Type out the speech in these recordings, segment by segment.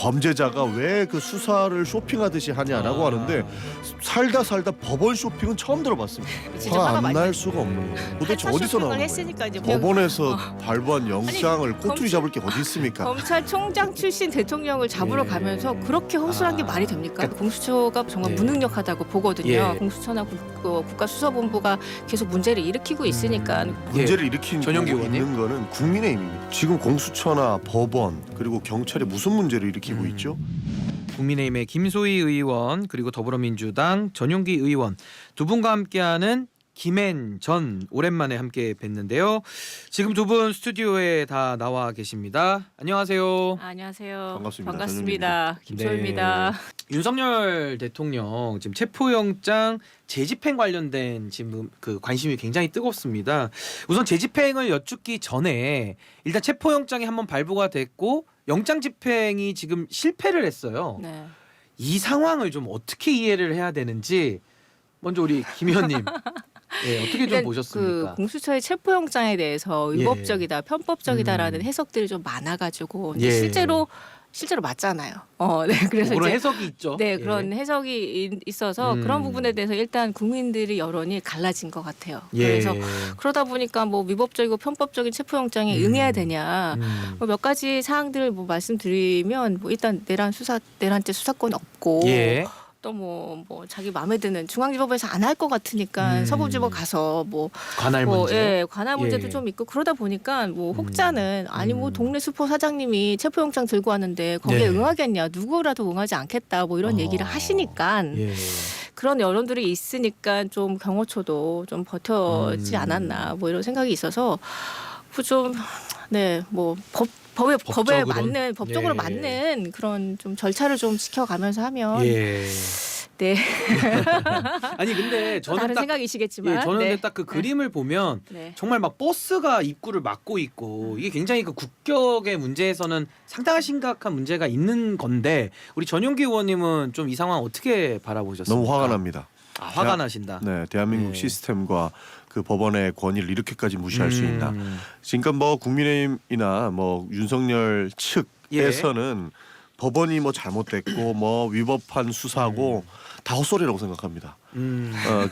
범죄자가 왜 그 수사를 쇼핑하듯이 하냐라고 하는데 살다 법원 쇼핑은 처음 들어봤습니다. 진짜 화가 화가 안 많이 날 수가 없는 거예요. 도대체 어디서 나오는 거예요? 했으니까 이제 법원에서 발부한 영장을 꼬투리 잡을 게 어디 있습니까? 검찰총장 출신 대통령을 잡으러 예. 가면서 그렇게 허술한 게 말이 됩니까? 공수처가 정말 예. 무능력하다고 보거든요. 예. 공수처나 국가수사본부가 계속 문제를 일으키고 있으니까 문제를 일으키고 전용기 의원님? 있는 거는 국민의힘입니다. 지금 공수처나 법원 그리고 경찰이 무슨 문제를 일으키고 있죠? 국민의힘의 김소희 의원 그리고 더불어민주당 전용기 의원 두 분과 함께하는 김앤 전 오랜만에 함께 뵀는데요. 지금 두 분 스튜디오에 다 나와 계십니다. 안녕하세요. 안녕하세요. 반갑습니다. 반갑습니다. 김소희입니다. 네. 윤석열 대통령 지금 체포영장 재집행 관련된 지금 그 관심이 굉장히 뜨겁습니다. 우선 재집행을 여쭙기 전에 일단 체포영장이 한번 발부가 됐고 영장 집행이 지금 실패를 했어요. 네. 이 상황을 좀 어떻게 이해를 해야 되는지 먼저 우리 김 의원님 예, 어떻게 좀 일단 보셨습니까? 그 공수처의 체포영장에 대해서 예. 위법적이다, 편법적이다라는 해석들이 좀 많아가지고 근데 예. 실제로 맞잖아요. 네, 그래서 그런 이제 해석이 있죠. 네, 예. 그런 해석이 있어서 그런 부분에 대해서 일단 국민들의 여론이 갈라진 것 같아요. 예. 그래서 그러다 보니까 뭐 위법적이고 편법적인 체포영장에 응해야 되냐, 뭐몇 가지 사항들을 뭐 말씀드리면 뭐 일단 내란죄 수사권 없고. 예. 또 뭐 자기 마음에 드는 중앙지법에서 안 할 것 같으니까 서부지법 가서 관할 문제. 예, 관할 문제도 예. 좀 있고 그러다 보니까 뭐 혹자는 아니 뭐 동네 수포 사장님이 체포영장 들고 왔는데 거기에 네. 응하겠냐, 누구라도 응하지 않겠다 뭐 이런 얘기를 하시니까 예. 그런 여론들이 있으니까 좀 경호처도 좀 버텨지 않았나 뭐 이런 생각이 있어서 좀 네 뭐 법에 법적으로는? 맞는 법적으로 예. 맞는 그런 좀 절차를 좀 지켜가면서 하면 예. 네 아니 근데 저는 다른 딱 생각이시겠지만 예, 저는 네. 근데 딱 그 그림을 보면 네. 정말 막 버스가 입구를 막고 있고 이게 굉장히 그 국격의 문제에서는 상당한 심각한 문제가 있는 건데 우리 전용기 의원님은 좀 이 상황 어떻게 바라보셨습니까? 너무 화가 납니다. 아, 화가 나신다. 네, 대한민국 예. 시스템과 그 법원의 권위를 이렇게까지 무시할 수 있나? 지금까지 뭐 국민의힘이나 뭐 윤석열 측에서는 법원이 뭐 잘못됐고 뭐 위법한 수사고 다 헛소리라고 생각합니다.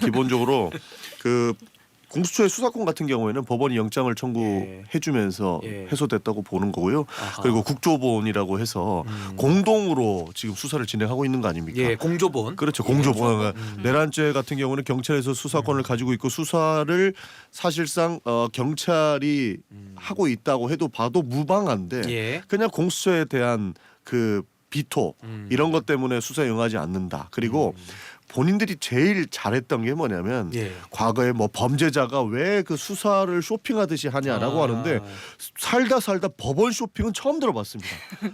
기본적으로 그 공수처의 수사권 같은 경우에는 법원이 영장을 청구해주면서 예. 해소됐다고 보는 거고요. 아하. 그리고 국조본이라고 해서 공동으로 지금 수사를 진행하고 있는 거 아닙니까? 예, 공조본. 그렇죠. 공조본. 내란죄 같은 경우는 경찰에서 수사권을 가지고 있고 수사를 사실상 경찰이 하고 있다고 해도 봐도 무방한데 예. 그냥 공수처에 대한 그 비토 이런 것 때문에 수사에 응하지 않는다. 그리고 본인들이 제일 잘했던 게 뭐냐면 예. 과거에 뭐 범죄자가 왜 그 수사를 쇼핑하듯이 하냐라고 하는데 살다 법원 쇼핑은 처음 들어봤습니다.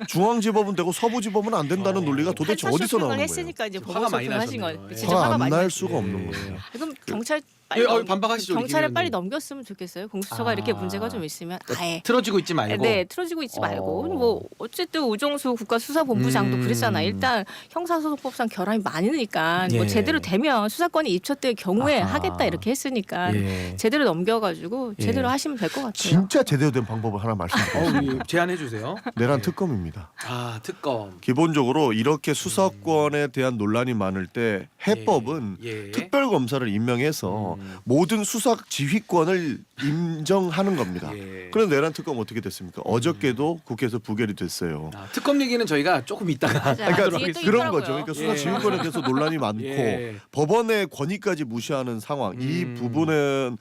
중앙지법은 되고 서부지법은 안 된다는 논리가 도대체 어디서 나오는 거예요? 했으니까 이제 화가 법원 많이 쇼핑하신 나셨네요. 거 예. 진짜 화가 화가 안 많이 날 나셨- 수가 없는 거예요. 그럼 경찰 예, 반박하시죠. 우리 경찰에 김 빨리 의원님. 넘겼으면 좋겠어요. 공수처가 이렇게 문제가 좀 있으면 아예 틀어지고 있지 말고. 네, 틀어지고 있지 말고 뭐 어쨌든 우종수 국가수사본부장도 그랬잖아. 일단 형사소송법상 결함이 많으니까 뭐 예. 제대로 되면 수사권이 입찰될 경우에 아하. 하겠다 이렇게 했으니까 예. 제대로 넘겨가지고 예. 제대로 하시면 될 것 같아요. 진짜 제대로 된 방법을 하나 말씀드리겠습니다. 제안해 주세요. 내란 특검입니다. 아, 특검. 기본적으로 이렇게 수사권에 대한 논란이 많을 때 해법은 예. 특별검사를 임명해서 모든 수사 지휘권을 인정하는 겁니다. 예. 그런데 내란 특검 어떻게 됐습니까? 어저께도 국회에서 부결이 됐어요. 아, 특검 얘기는 저희가 조금 이따가 맞아요. 그러니까 뒤에 또 그런 있더라고요. 거죠. 그러니까 수사 예. 지휘권에 대해서 논란이 많고 예. 법원의 권위까지 무시하는 상황. 이 부분은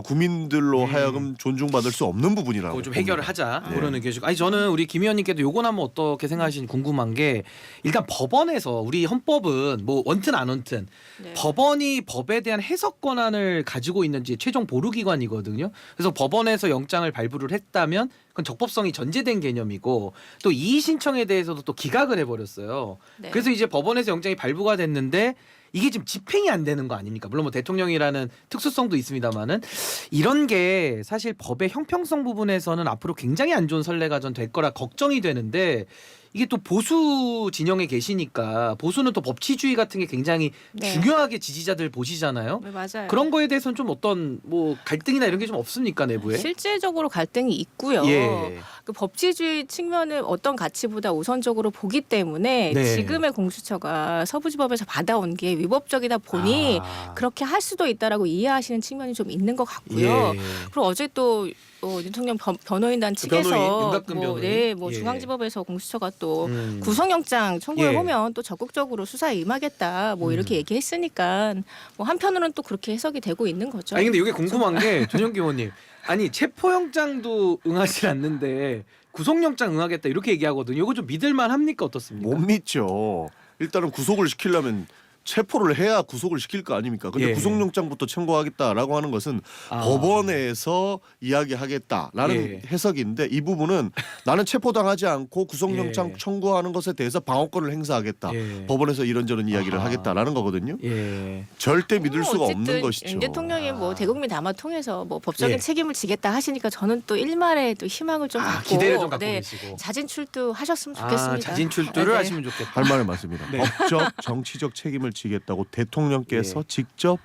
국민들로 하여금 존중받을 수 없는 부분이라고. 그거 좀 봅니다. 해결을 하자 네. 그런 의견이시고 아니 저는 우리 김 의원님께도 요건 한번 어떻게 생각하시는지 궁금한 게 일단 법원에서 우리 헌법은 뭐 원튼 안 원튼 네. 법원이 법에 대한 해석 권한을 가지고 있는지 최종 보루기관이거든요. 그래서 법원에서 영장을 발부를 했다면 그건 적법성이 전제된 개념이고 또 이의 신청에 대해서도 또 기각을 해버렸어요. 네. 그래서 이제 법원에서 영장이 발부가 됐는데 이게 지금 집행이 안 되는 거 아닙니까? 물론 뭐 대통령이라는 특수성도 있습니다만은 이런 게 사실 법의 형평성 부분에서는 앞으로 굉장히 안 좋은 선례가 전 될 거라 걱정이 되는데 이게 또 보수 진영에 계시니까 보수는 또 법치주의 같은 게 굉장히 네. 중요하게 지지자들 보시잖아요. 네, 맞아요. 그런 거에 대해서는 좀 어떤 뭐 갈등이나 이런 게 좀 없습니까 내부에? 실질적으로 갈등이 있고요. 예. 그 법치주의 측면을 어떤 가치보다 우선적으로 보기 때문에 네. 지금의 공수처가 서부지법에서 받아온 게 위법적이다 보니 아. 그렇게 할 수도 있다라고 이해하시는 측면이 좀 있는 것 같고요. 예. 그리고 어제 또 윤석열 변호인단 측에서 변호인, 윤곽근 뭐, 변호인. 네, 뭐 예. 중앙지법에서 공수처가 또 음. 구속영장 청구해 예. 보면 또 적극적으로 수사에 임하겠다 뭐 이렇게 얘기했으니까 뭐 한편으로는 또 그렇게 해석이 되고 있는 거죠. 아니 근데 이게 궁금한 게 전현기 의원님 아니 체포영장도 응하지 않는데 구속영장 응하겠다 이렇게 얘기하거든요. 이거 좀 믿을만 합니까 어떻습니까? 못 믿죠. 일단은 구속을 시키려면 체포를 해야 구속을 시킬 거 아닙니까? 근데 예. 구속영장부터 청구하겠다라고 하는 것은 아. 법원에서 이야기하겠다라는 예. 해석인데 이 부분은 나는 체포당하지 않고 구속영장 예. 청구하는 것에 대해서 방어권을 행사하겠다. 예. 법원에서 이런저런 이야기를 아하. 하겠다라는 거거든요. 예. 절대 믿을 수가 어쨌든 없는 것이죠. 윤 대통령이 뭐 아. 대국민 담화 통해서 뭐 법적인 예. 책임을 지겠다 하시니까 저는 또 일말의 또 희망을 좀 갖고 기대를 좀 갖고 네, 계시고. 자진 출두하셨으면 좋겠습니다. 아, 자진 출두를 네, 네. 하시면 좋겠다. 할 말은 맞습니다. 네. 법적 정치적 책임을 지겠다고 대통령께서 예. 직접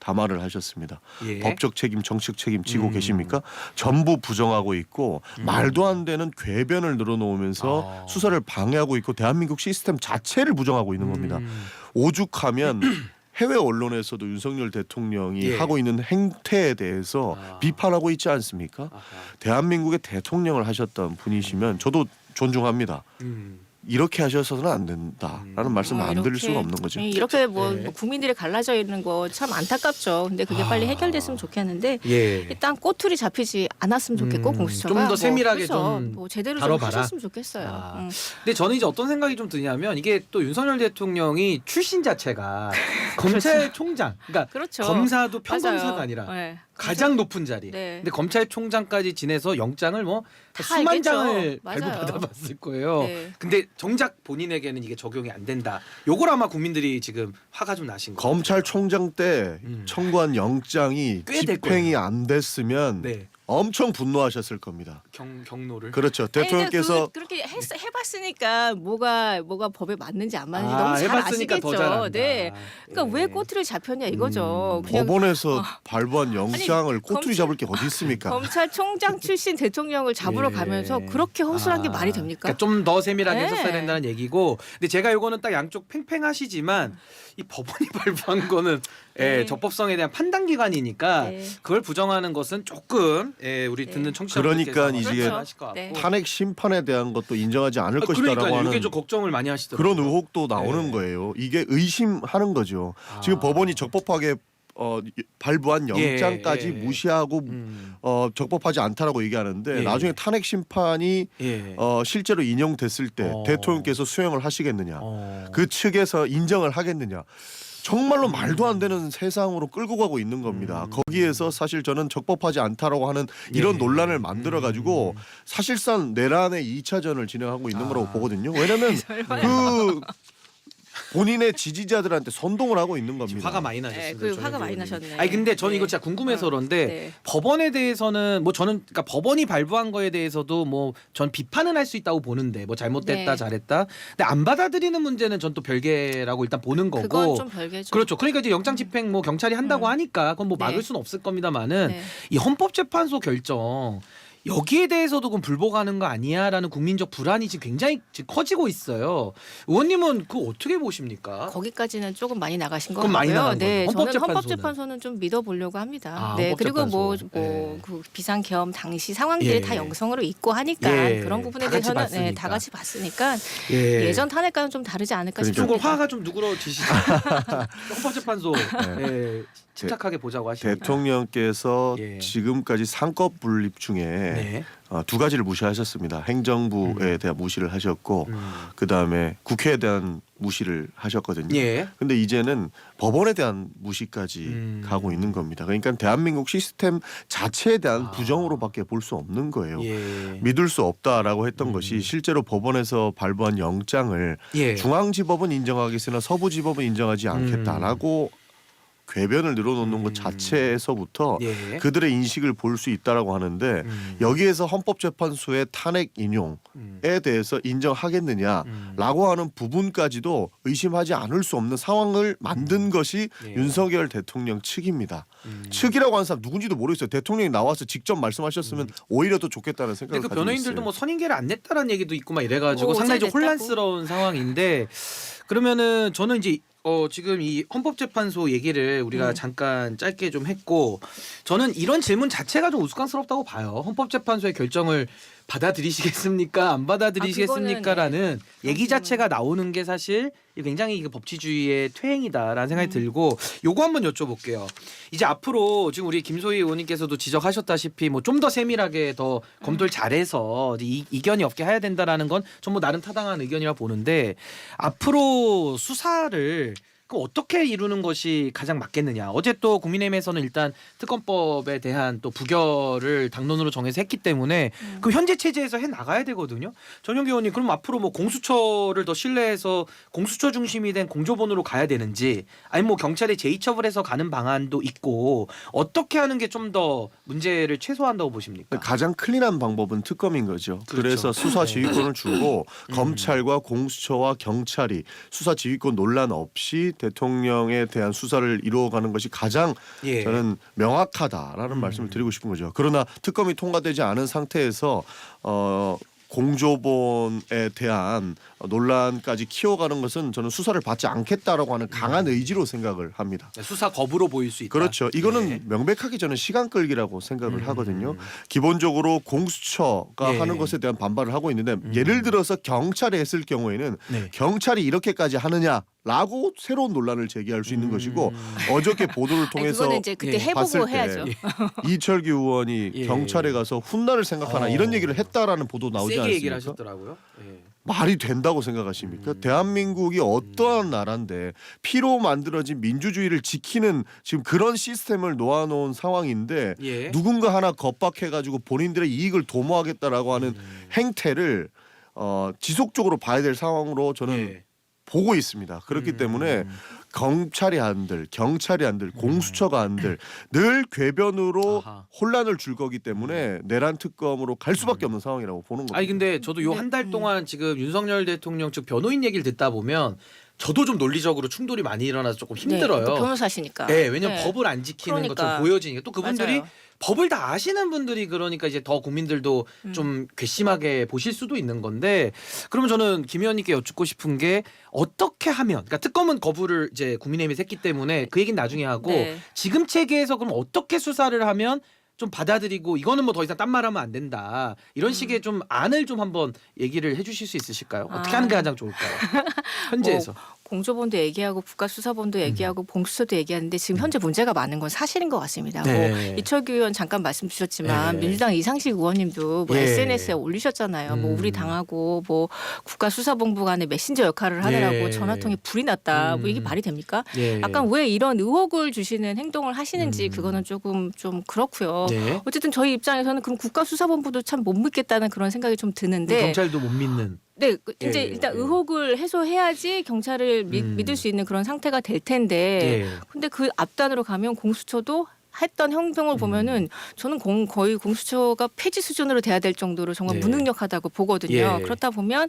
담화를 하셨습니다. 예. 법적 책임, 정치적 책임 지고 음. 계십니까? 전부 부정하고 있고 말도 안 되는 궤변을 늘어놓으면서 아. 수사를 방해하고 있고 대한민국 시스템 자체를 부정하고 있는 겁니다. 음. 오죽하면 해외 언론에서도 윤석열 대통령이 예. 하고 있는 행태에 대해서 아. 비판하고 있지 않습니까? 아하. 대한민국의 대통령을 하셨던 분이시면 저도 존중합니다. 음. 이렇게 하셔서는 안 된다라는 말씀 안 드릴 수가 없는 거죠. 이렇게 뭐, 네. 뭐 국민들이 갈라져 있는 거 참 안타깝죠. 근데 그게 빨리 해결됐으면 좋겠는데 예. 일단 꼬투리 잡히지 않았으면 좋겠고 공수처가 좀 더 세밀하게 그렇죠. 좀 뭐 제대로 좀 다뤄봐라. 하셨으면 좋겠어요. 아. 근데 저는 이제 어떤 생각이 좀 드냐면 이게 또 윤석열 대통령이 출신 자체가 검찰총장, 그러니까 그렇죠. 검사도 평검사가 맞아요. 아니라 네. 가장 높은 자리. 네. 근데 검찰총장까지 지내서 영장을 뭐 다 수만 알겠죠. 장을 맞아요. 발부받아봤을 거예요. 네. 근데 정작 본인에게는 이게 적용이 안 된다. 요걸 아마 국민들이 지금 화가 좀 나신 거예요. 검찰총장 때 음. 청구한 영장이 꽤될 집행이 거예요. 안 됐으면 네. 엄청 분노하셨을 겁니다. 경로를. 그렇죠. 아니, 근데 대통령께서 그렇게 해봤으니까 뭐가 법에 맞는지 안 맞는지 아, 너무 잘 해봤으니까 더 잘한다. 아시겠죠. 네. 그러니까 예. 왜 꼬투리 잡혔냐 이거죠. 그냥 법원에서 발부한 영장을 꼬투리 검찰- 잡을 게 어디 있습니까? 검찰총장 출신 대통령을 잡으러 예. 가면서 그렇게 허술한 게 말이 됩니까? 그러니까 좀 더 세밀하게 네. 했었어야 된다는 얘기고. 근데 제가 이거는 딱 양쪽 팽팽하시지만 이 법원이 발부한 거는 예, 네. 적법성에 대한 판단 기관이니까 네. 그걸 부정하는 것은 조금 우리 네. 듣는 청취자분들께서 그러니까 이제 그렇죠. 하실 것 같고. 네. 탄핵 심판에 대한 것도 인정하지 않을 것이다라고 그러니까 하는 이게 좀 걱정을 많이 하시더라고요. 그런 의혹도 나오는 네. 거예요. 이게 의심하는 거죠. 지금 아. 법원이 적법하게 발부한 영장까지 예. 무시하고 음. 적법하지 않다라고 얘기하는데 예. 나중에 탄핵 심판이 예. 실제로 인용됐을 때 대통령께서 수행을 하시겠느냐, 그 측에서 인정을 하겠느냐. 정말로 말도 안 되는 세상으로 끌고 가고 있는 겁니다. 거기에서 사실 저는 적법하지 않다라고 하는 이런 예. 논란을 만들어 가지고 사실상 내란의 2차전을 진행하고 있는 거라고 보거든요. 왜냐하면 그 본인의 지지자들한테 선동을 하고 있는 겁니다. 화가 많이 나셨어요. 네, 그 화가 많이 나셨네. 아니 근데 저는 네. 이거 진짜 궁금해서 그런데 네. 법원에 대해서는 뭐 저는 그러니까 법원이 발부한 거에 대해서도 뭐 전 비판은 할 수 있다고 보는데 뭐 잘못됐다 네. 잘했다. 근데 안 받아들이는 문제는 전 또 별개라고 일단 보는 거고. 그건 좀 별개죠. 그렇죠. 그러니까 이제 영장 집행 뭐 경찰이 한다고 하니까 그건 뭐 네. 막을 수는 없을 겁니다만은 네. 이 헌법재판소 결정 여기에 대해서도 그럼 불복하는 거 아니야라는 국민적 불안이 지금 굉장히 지금 커지고 있어요. 의원님은 그거 어떻게 보십니까? 거기까지는 조금 많이 나가신 것 그건 많이 같고요. 나간 네, 거죠. 저는 헌법재판소는. 헌법재판소는 좀 믿어보려고 합니다. 아, 네, 그리고 헌법재판소. 네. 뭐그 비상계엄 당시 상황들이 예. 다 영성으로 있고 하니까 예. 그런 부분에 다 같이 대해서는 봤으니까. 다 같이 봤으니까 예. 예전 탄핵과는 좀 다르지 않을까 그러니까 조금 싶습니다. 화가 좀 누그러지시죠. 헌법재판소 예, 침착하게 보자고 하시죠. 대통령께서 예. 지금까지 상급 분립 중에 네. 두 가지를 무시하셨습니다. 행정부에 대한 무시를 하셨고 음. 그다음에 국회에 대한 무시를 하셨거든요. 예. 근데 이제는 법원에 대한 무시까지 가고 있는 겁니다. 그러니까 대한민국 시스템 자체에 대한 부정으로밖에 볼 수 없는 거예요. 예. 믿을 수 없다라고 했던 것이 실제로 법원에서 발부한 영장을 예. 중앙지법은 인정하겠으나 서부지법은 인정하지 않겠다라고 궤변을 늘어놓는 것 자체에서부터 예. 그들의 인식을 볼 수 있다라고 하는데 여기에서 헌법재판소의 탄핵 인용에 대해서 인정하겠느냐라고 하는 부분까지도 의심하지 않을 수 없는 상황을 만든 것이 예. 윤석열 대통령 측입니다. 측이라고 하는 사람 누군지도 모르겠어요. 대통령이 나와서 직접 말씀하셨으면 오히려 더 좋겠다는 생각을 근데 그 가지고 변호인들도 있어요. 뭐 선임계를 안 냈다라는 얘기도 있고 막 이래가지고 뭐 상당히 좀 어제 냈다고. 혼란스러운 상황인데 그러면은 저는 이제 지금 이 헌법재판소 얘기를 우리가 잠깐 짧게 좀 했고 저는 이런 질문 자체가 좀 우스꽝스럽다고 봐요. 헌법재판소의 결정을 받아들이시겠습니까? 안 받아들이시겠습니까?라는 얘기 자체가 나오는 게 사실 굉장히 이게 법치주의의 퇴행이다라는 생각이 들고 요거 한번 여쭤볼게요. 이제 앞으로 지금 우리 김소희 의원님께서도 지적하셨다시피 뭐 좀 더 세밀하게 더 검토를 잘해서 이견이 없게 해야 된다라는 건 전부 나름 타당한 의견이라 보는데 앞으로 수사를 그럼 어떻게 이루는 것이 가장 맞겠느냐. 어제 또 국민의힘에서는 일단 특검법에 대한 또 부결을 당론으로 정해서 했기 때문에 그 현재 체제에서 해 나가야 되거든요. 전용기 의원님 그럼 앞으로 뭐 공수처를 더 신뢰해서 공수처 중심이 된 공조본으로 가야 되는지 아니면 뭐 경찰에 제2처벌해서 가는 방안도 있고 어떻게 하는 게 좀 더 문제를 최소화한다고 보십니까? 가장 클린한 방법은 특검인 거죠. 그렇죠. 그래서 수사 지휘권을 주고 검찰과 공수처와 경찰이 수사 지휘권 논란 없이 대통령에 대한 수사를 이루어가는 것이 가장 예. 저는 명확하다라는 말씀을 드리고 싶은 거죠. 그러나 특검이 통과되지 않은 상태에서 공조본에 대한 논란까지 키워가는 것은 저는 수사를 받지 않겠다라고 하는 강한 의지로 생각을 합니다. 수사 거부로 보일 수 있다. 그렇죠. 이거는 예. 명백하게 저는 시간 끌기라고 생각을 하거든요. 기본적으로 공수처가 예. 하는 것에 대한 반발을 하고 있는데 예를 들어서 경찰이 했을 경우에는 네. 경찰이 이렇게까지 하느냐라고 새로운 논란을 제기할 수 있는 것이고 어저께 보도를 아니, 통해서 그거는 이제 그때 예. 봤을 해보고 때 해야죠. 이철규 의원이 예. 경찰에 가서 훗날을 생각하나 이런 얘기를 했다라는 보도 나오지 세게 얘기를 않습니까? 하셨더라고요. 예. 말이 된다고 생각하십니까? 대한민국이 어떠한 나라인데 피로 만들어진 민주주의를 지키는 지금 그런 시스템을 놓아놓은 상황인데 예. 누군가 하나 겁박해가지고 본인들의 이익을 도모하겠다라고 하는 행태를 지속적으로 봐야 될 상황으로 저는 예. 보고 있습니다. 그렇기 때문에 검찰이 한들 경찰이 한들 공수처가 한들 늘 궤변으로 아하. 혼란을 줄 거기 때문에 내란 특검으로 갈 수밖에 없는 상황이라고 보는 겁니다. 아니 근데 저도 요 한 달 동안 지금 윤석열 대통령 측 변호인 얘기를 듣다 보면 저도 좀 논리적으로 충돌이 많이 일어나서 조금 힘들어요. 네, 또 변호사시니까. 네, 왜냐면 네. 법을 안 지키는 그러니까. 것처럼 보여지니까 또 그분들이 맞아요. 법을 다 아시는 분들이 그러니까 이제 더 국민들도 좀 괘씸하게 보실 수도 있는 건데 그러면 저는 김 의원님께 여쭙고 싶은 게 어떻게 하면 그러니까 특검은 거부를 이제 국민의힘이 했기 때문에 그 얘기는 나중에 하고 네. 지금 체계에서 그럼 어떻게 수사를 하면 좀 받아들이고 이거는 뭐 더 이상 딴 말하면 안 된다 이런 식의 좀 안을 좀 한번 얘기를 해주실 수 있으실까요? 어떻게 하는 게 가장 좋을까요? 현재에서. 공조본도 얘기하고 국가수사본도 얘기하고 공수처도 얘기하는데 지금 현재 문제가 많은 건 사실인 것 같습니다. 네. 뭐 이철규 의원 잠깐 말씀 주셨지만 네. 민주당 이상식 의원님도 뭐 예. SNS에 올리셨잖아요. 뭐 우리 당하고 뭐 국가수사본부 간의 메신저 역할을 하느라고 예. 전화통에 불이 났다. 뭐 이게 말이 됩니까? 예. 약간 왜 이런 의혹을 주시는 행동을 하시는지 그거는 조금 좀 그렇고요. 네. 어쨌든 저희 입장에서는 그럼 국가수사본부도 참 못 믿겠다는 그런 생각이 좀 드는데 경찰도 못 믿는. 네, 이제 예, 일단 예. 의혹을 해소해야지 경찰을 믿을 수 있는 그런 상태가 될 텐데, 예. 근데 그 앞단으로 가면 공수처도 했던 행동을 보면은 저는 거의 공수처가 폐지 수준으로 돼야 될 정도로 정말 예. 무능력하다고 보거든요. 예. 그렇다 보면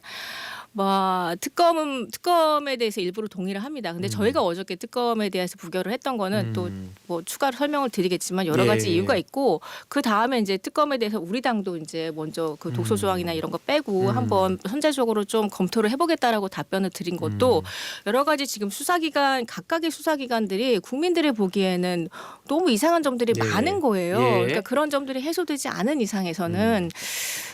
뭐 특검에 대해서 일부러 동의를 합니다. 근데 저희가 어저께 특검에 대해서 부결을 했던 거는 또 뭐 추가로 설명을 드리겠지만 여러 가지 예. 이유가 있고 그 다음에 이제 특검에 대해서 우리 당도 이제 먼저 그 독소 조항이나 이런 거 빼고 한번 선제적으로 좀 검토를 해보겠다라고 답변을 드린 것도 여러 가지 지금 수사기관 각각의 수사기관들이 국민들이 보기에는 너무 이상한 점들이 예. 많은 거예요. 예. 그러니까 그런 점들이 해소되지 않은 이상에서는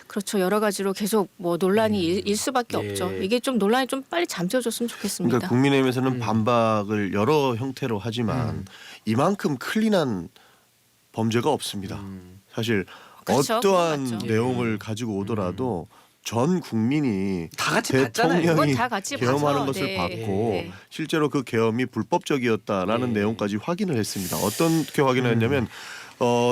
그렇죠. 여러 가지로 계속 뭐 논란이 일 수밖에 예. 없죠. 이게 좀 논란이 좀 빨리 잠재워졌으면 좋겠습니다. 그러니까 국민의힘에서는 반박을 여러 형태로 하지만 이만큼 클린한 범죄가 없습니다. 사실 그렇죠. 어떠한 그건 맞죠. 내용을 가지고 오더라도 전 국민이 다 같이 봤잖아요. 그건 대통령이 다 같이 계엄하는 봐서, 것을 네. 봤고 네. 실제로 그 계엄이 불법적이었다라는 네. 내용까지 확인을 했습니다. 어떻게 확인을 했냐면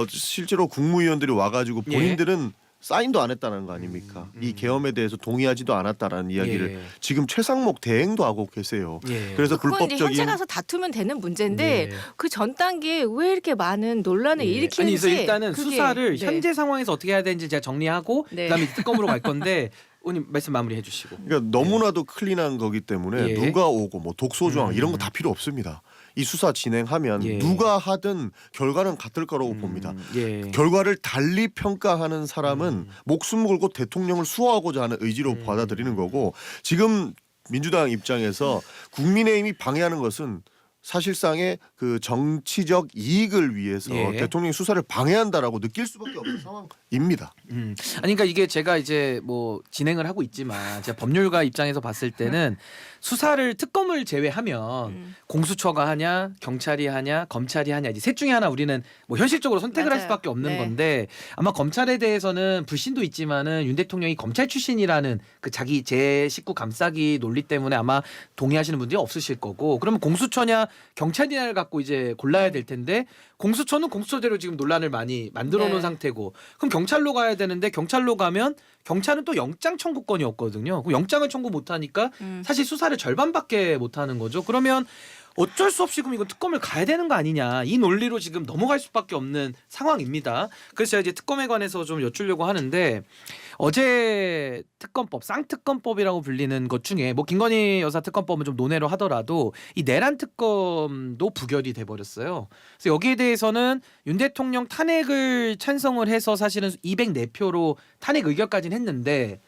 실제로 국무위원들이 와가지고 예. 본인들은 사인도 안 했다는 거 아닙니까? 이 계엄에 대해서 동의하지도 않았다라는 이야기를 예. 지금 최상목 대행도 하고 계세요. 예. 그래서 그건 이제 현재 불법적인 가서 다투면 되는 문제인데 네. 그 전 단계에 왜 이렇게 많은 논란을 예. 일으키는지 아니 그래서 일단은 그게, 수사를 네. 현재 상황에서 어떻게 해야 되는지 제가 정리하고 네. 그다음에 특검으로 갈 건데 의원님 말씀 마무리해 주시고. 그러니까 너무나도 클린한 거기 때문에 예. 누가 오고 뭐 독소조항 이런 거 음. 다 필요 없습니다. 이 수사 진행하면 예. 누가 하든 결과는 같을 거라고 봅니다. 예. 결과를 달리 평가하는 사람은 목숨 걸고 대통령을 수호하고자 하는 의지로 받아들이는 거고 지금 민주당 입장에서 국민의힘이 방해하는 것은 사실상의 그 정치적 이익을 위해서 예. 대통령이 수사를 방해한다라고 느낄 수밖에 없는 상황입니다. 아니 그러니까 이게 제가 이제 뭐 진행을 하고 있지만 제가 법률가 입장에서 봤을 때는 수사를 특검을 제외하면 공수처가 하냐 경찰이 하냐 검찰이 하냐 이제 셋 중에 하나 우리는 뭐 현실적으로 선택을 할 맞아요. 수밖에 없는 네. 건데 아마 검찰에 대해서는 불신도 있지만은 윤 대통령이 검찰 출신이라는 그 자기 제 식구 감싸기 논리 때문에 아마 동의하시는 분들이 없으실 거고 그러면 공수처냐 경찰이냐를 갖고 이제 골라야 될 텐데 공수처는 공수처대로 지금 논란을 많이 만들어 놓은 네. 상태고 그럼 경찰로 가야 되는데 경찰로 가면 경찰은 또 영장 청구권이 없거든요. 그럼 영장을 청구 못 하니까 사실 수사를 절반밖에 못 하는 거죠. 그러면 어쩔 수 없이 그럼 이거 특검을 가야 되는 거 아니냐 이 논리로 지금 넘어갈 수밖에 없는 상황입니다. 그래서 제가 이제 특검에 관해서 좀 여쭈려고 하는데 어제 특검법 쌍특검법이라고 불리는 것 중에 뭐 김건희 여사 특검법은 좀 논외로 하더라도 이 내란 특검도 부결이 돼 버렸어요. 그래서 여기에 대해서는 윤 대통령 탄핵을 찬성을 해서 사실은 204표로 탄핵 의결까지는 했는데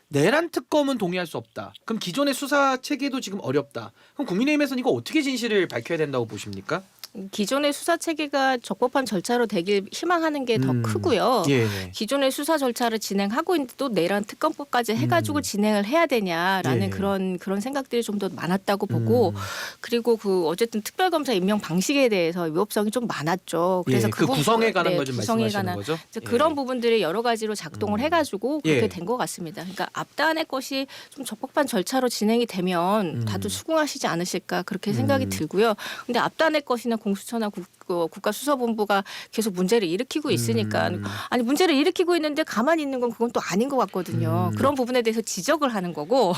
내란 특검은 동의할 수 없다. 그럼 기존의 수사 체계도 지금 어렵다. 그럼 국민의힘에서는 이거 어떻게 진실을 밝혀야 된다고 보십니까? 기존의 수사 체계가 적법한 절차로 되길 희망하는 게 더 크고요. 예. 기존의 수사 절차를 진행하고 있는데 또 내란 특검법까지 해가지고 진행을 해야 되냐라는 예. 그런 생각들이 좀 더 많았다고 보고 그리고 그 어쨌든 특별검사 임명 방식에 대해서 위법성이 좀 많았죠. 그래서 예, 그 구성에 관한 네, 걸 좀 구성에 말씀하시는 관한 거죠? 이제 예. 그런 부분들이 여러 가지로 작동을 해가지고 그렇게 예. 된 것 같습니다. 그러니까 앞단의 것이 좀 적법한 절차로 진행이 되면 다들 수긍하시지 않으실까 그렇게 생각이 들고요. 근데 앞단의 것이나 공수처나 국가수사본부가 계속 문제를 일으키고 있으니까 아니 문제를 일으키고 있는데 가만히 있는 건 그건 또 아닌 것 같거든요. 그런 부분에 대해서 지적을 하는 거고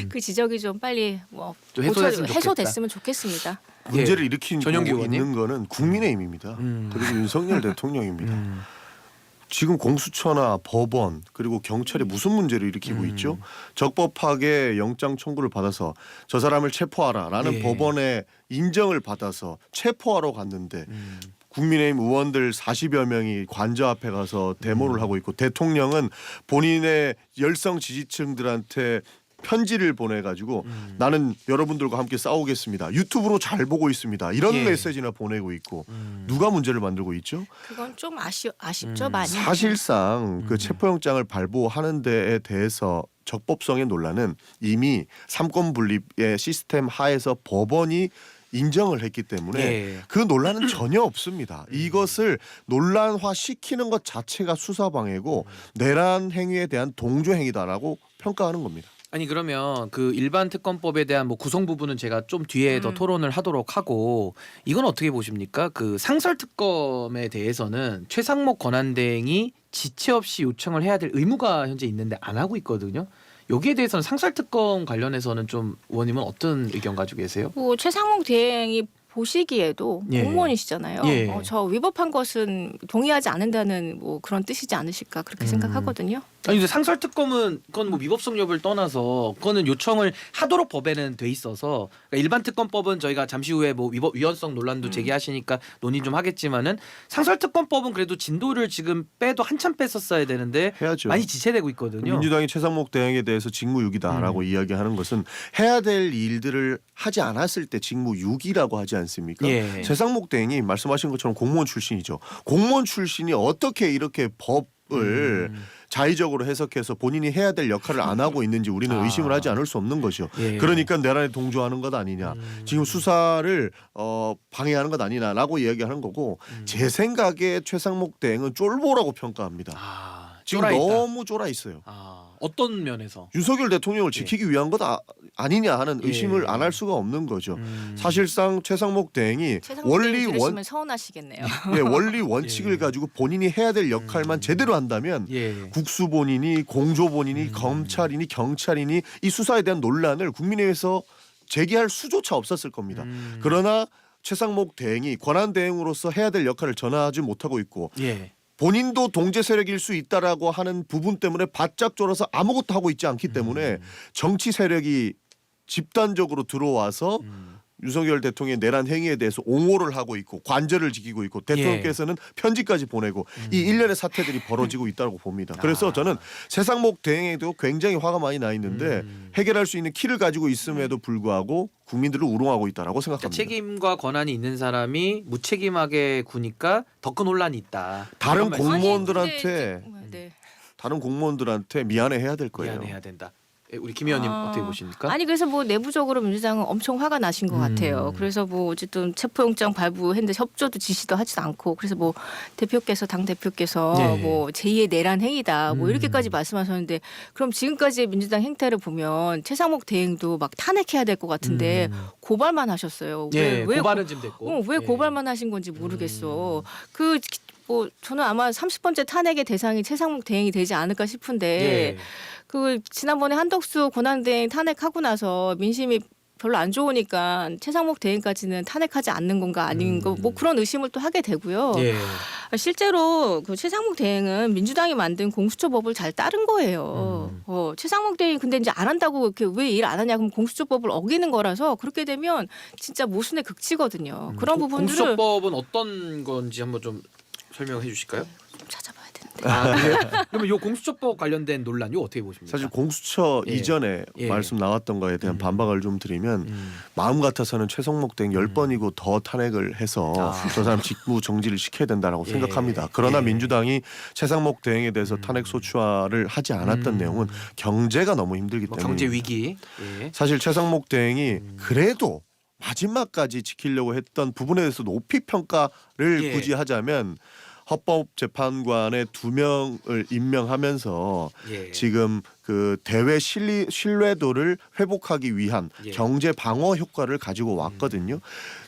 그 지적이 좀 빨리 뭐 좀 해소됐으면 좋겠다. 해소됐으면 좋겠습니다. 문제를 예. 일으키고 전용기 의원님? 있는 거는 국민의힘입니다. 그리고 윤석열 대통령입니다. 지금 공수처나 법원 그리고 경찰이 무슨 문제를 일으키고 있죠? 적법하게 영장 청구를 받아서 저 사람을 체포하라라는 예. 법원의 인정을 받아서 체포하러 갔는데 국민의힘 의원들 40여 명이 관저 앞에 가서 데모를 하고 있고 대통령은 본인의 열성 지지층들한테 편지를 보내가지고 나는 여러분들과 함께 싸우겠습니다. 유튜브로 잘 보고 있습니다. 이런 예. 메시지나 보내고 있고 누가 문제를 만들고 있죠? 그건 좀 아쉽죠 많이. 사실상 그 체포영장을 발부하는 데에 대해서 적법성의 논란은 이미 삼권 분립의 시스템 하에서 법원이 인정을 했기 때문에 예. 그 논란은 전혀 없습니다. 이것을 논란화 시키는 것 자체가 수사방해고 내란 행위에 대한 동조 행위다라고 평가하는 겁니다. 아니 그러면 그 일반 특검법에 대한 뭐 구성 부분은 제가 좀 뒤에 더 토론을 하도록 하고 이건 어떻게 보십니까? 그 상설 특검에 대해서는 최상목 권한대행이 지체 없이 요청을 해야 될 의무가 현재 있는데 안 하고 있거든요. 여기에 대해서는 상설 특검 관련해서는 좀 의원님은 어떤 의견 가지고 계세요? 뭐 최상목 대행이 보시기에도 예. 공무원이시잖아요. 예. 저 위법한 것은 동의하지 않는다는 뭐 그런 뜻이지 않으실까 그렇게 생각하거든요. 아니 근데 상설 특검은 그건 뭐 위법성 여부를 떠나서 그거는 요청을 하도록 법에는 돼 있어서 그러니까 일반 특검법은 저희가 잠시 후에 뭐 위헌성 논란도 제기하시니까 논의 좀 하겠지만은 상설 특검법은 그래도 진도를 지금 빼도 한참 뺐었어야 되는데 해야죠. 많이 지체되고 있거든요. 민주당이 최상목 대행에 대해서 직무유기다라고 이야기하는 것은 해야 될 일들을 하지 않았을 때 직무유기라고 하지 않습니까? 예. 최상목 대행이 말씀하신 것처럼 공무원 출신이죠. 공무원 출신이 어떻게 이렇게 법을 자의적으로 해석해서 본인이 해야 될 역할을 안 하고 있는지 우리는 의심을 하지 않을 수 없는 것이요. 예. 그러니까 내란에 동조하는 것 아니냐. 지금 수사를 방해하는 것 아니냐라고 이야기하는 거고 제 생각에 최상목 대행은 쫄보라고 평가합니다. 아, 지금 쫄아 있다. 너무 쫄아 있어요. 아, 어떤 면에서? 윤석열 대통령을 지키기 위한 것 아니냐 하는 의심을 예. 안 할 수가 없는 거죠. 사실상 최상목 대행이 원리 들으시면 서운하시겠네요. 원리 원칙을 예. 가지고 본인이 해야 될 역할만 제대로 한다면 예. 국수 본인이 공조 본인이 검찰이니 경찰이니 이 수사에 대한 논란을 국민의회에서 제기할 수조차 없었을 겁니다. 그러나 최상목 대행이 권한 대행으로서 해야 될 역할을 전하지 못하고 있고 예. 본인도 동제 세력일 수 있다라고 하는 부분 때문에 바짝 졸아서 아무것도 하고 있지 않기 때문에 정치 세력이 집단적으로 들어와서 윤석열 대통령의 내란 행위에 대해서 옹호를 하고 있고 관절을 지키고 있고 대통령께서는 편지까지 보내고 이 일련의 사태들이 벌어지고 있다고 봅니다. 그래서 저는 최상목 대행에도 굉장히 화가 많이 나 있는데 해결할 수 있는 키를 가지고 있음에도 불구하고 국민들을 우롱하고 있다라고 생각합니다. 책임과 권한이 있는 사람이 무책임하게 구니까 더 큰 혼란이 있다. 다른 이런 말씀. 공무원들한테 네. 다른 공무원들한테 미안해해야 될 거예요. 미안해야 된다. 예, 우리 김 의원님 어떻게 보십니까? 아니 그래서 뭐 내부적으로 민주당은 엄청 화가 나신 것 같아요. 그래서 뭐 어쨌든 체포영장 발부했는데 협조도 지시도 하지도 않고 그래서 뭐 대표께서 당 대표께서 네. 뭐 제2의 내란 행위다 뭐 이렇게까지 말씀하셨는데 그럼 지금까지 민주당 행태를 보면 최상목 대행도 막 탄핵해야 될 것 같은데 고발만 하셨어요. 예, 고발은 지금 됐고. 왜 예. 고발만 하신 건지 모르겠어. 뭐 저는 아마 30번째 탄핵의 대상이 최상목 대행이 되지 않을까 싶은데 예. 그 지난번에 한덕수 권한대행 탄핵하고 나서 민심이 별로 안 좋으니까 최상목 대행까지는 탄핵하지 않는 건가 아닌 거 뭐 그런 의심을 또 하게 되고요. 예. 실제로 그 최상목 대행은 민주당이 만든 공수처법을 잘 따른 거예요. 최상목 대행이 근데 이제 안 한다고 이렇게 왜 일 안 하냐 그럼 공수처법을 어기는 거라서 그렇게 되면 진짜 모순의 극치거든요. 그런 부분들을 공수처법은 어떤 건지 한번 좀 설명해 주실까요? 좀 찾아봐야 되는데. 아, 그래요? 그러면 이 공수처법 관련된 논란 이거 어떻게 보십니까? 사실 공수처 예. 이전에 예. 말씀 나왔던 거에 대한 반박을 좀 드리면 마음 같아서는 최성목 대행 10번이고 더 탄핵을 해서 저 사람 직무 정지를 시켜야 된다라고 예. 생각합니다. 그러나 예. 민주당이 최상목 대행에 대해서 탄핵 소추화를 하지 않았던 내용은 경제가 너무 힘들기 뭐 때문에 경제 위기. 예. 사실 최상목 대행이 그래도 마지막까지 지키려고 했던 부분에 대해서 높이 평가를 예. 굳이 하자면 헌법재판관의 2명을 임명하면서 예. 지금 그 대외 신뢰도를 회복하기 위한 예. 경제 방어 효과를 가지고 왔거든요.